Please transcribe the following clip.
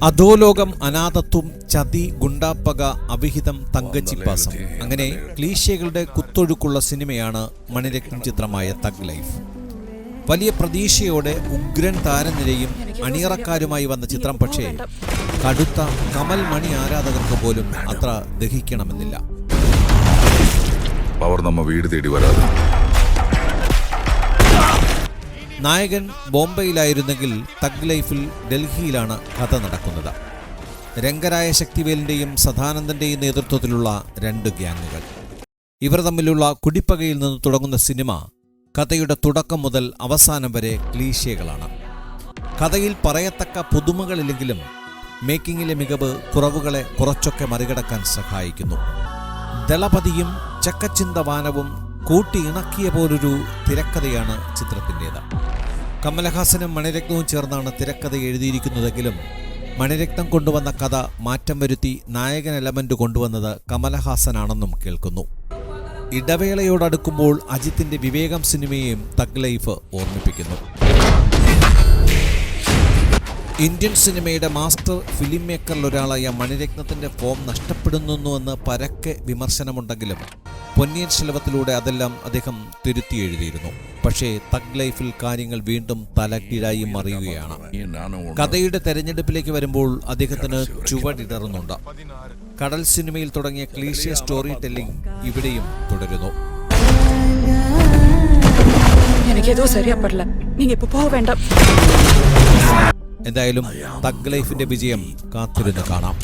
അധോലോകം, അനാഥത്വം, ചതി, ഗുണ്ടാപ്പക, അവിഹിതം, തങ്കച്ചിപ്പാസം, അങ്ങനെ ക്ലീശകളുടെ കുത്തൊഴുക്കുള്ള സിനിമയാണ് മണിരത്നം ചിത്രമായ തഗ് ലൈഫ്. വലിയ പ്രതീക്ഷയോടെ ഉഗ്രൻ താരനിരയും അണിയറക്കാരുമായി വന്ന ചിത്രം പക്ഷേ കടുത്ത കമൽ മണി ആരാധകർക്ക് പോലും അത്ര ദഹിക്കണമെന്നില്ല. വീട് തേടി വരാതെ നായകൻ ബോംബെയിലായിരുന്നെങ്കിൽ തഗ് ലൈഫിൽ ഡൽഹിയിലാണ് കഥ നടക്കുന്നത്. രംഗരായ ശക്തിവേലിൻ്റെയും സദാനന്ദൻ്റെയും നേതൃത്വത്തിലുള്ള രണ്ട് ഗ്യാങ്ങുകൾ. ഇവർ തമ്മിലുള്ള കുടിപ്പകയിൽ നിന്ന് തുടങ്ങുന്ന സിനിമ കഥയുടെ തുടക്കം മുതൽ അവസാനം വരെ ക്ലീശകളാണ്. കഥയിൽ പറയത്തക്ക പുതുമകളില്ലെങ്കിലും മേക്കിങ്ങിലെ മികവ് കുറവുകളെ കുറച്ചൊക്കെ മറികടക്കാൻ സഹായിക്കുന്നു. ദളപതിയും ചക്കച്ചിന്തവാനവും കൂട്ടി ഇണക്കിയ പോലൊരു തിരക്കഥയാണ് ചിത്രത്തിൻ്റേത്. കമലഹാസനും മണിരത്നവും ചേർന്നാണ് തിരക്കഥ എഴുതിയിരിക്കുന്നതെങ്കിലും മണിരത്നം കൊണ്ടുവന്ന കഥ മാറ്റം വരുത്തി നായകൻ എലമെന്റ് കൊണ്ടുവന്നത് കമലഹാസനാണെന്നും കേൾക്കുന്നു. ഇടവേളയോടടുക്കുമ്പോൾ അജിത്തിന്റെ വിവേകം സിനിമയെയും തഗ് ലൈഫ് ഓർമ്മിപ്പിക്കുന്നു. ഇന്ത്യൻ സിനിമയുടെ മാസ്റ്റർ ഫിലിം മേക്കറിലൊരാളായ മണിരത്നത്തിന്റെ ഫോം നഷ്ടപ്പെടുന്നുവെന്ന് പരക്കെ വിമർശനമുണ്ടെങ്കിലും പൊന്നിയിൻ സെൽവത്തിലൂടെ അതെല്ലാം അദ്ദേഹം തിരുത്തി എഴുതിയിരുന്നു. പക്ഷേ തഗ് ലൈഫിൽ കാര്യങ്ങൾ വീണ്ടും തലകീഴായി മറിയുകയാണ്. കഥയുടെ തെരഞ്ഞെടുപ്പിലേക്ക് വരുമ്പോൾ അദ്ദേഹത്തിന് ചുവടിടറുന്നുണ്ട്. കടൽ സിനിമയിൽ തുടങ്ങിയ ക്ലീശേ സ്റ്റോറി ടെല്ലിംഗ് ഇവിടെയും തുടരുന്നു. എന്തായാലും തഗ് ലൈഫിന്റെ വിജയം കാത്തിരുന്ന് കാണാം.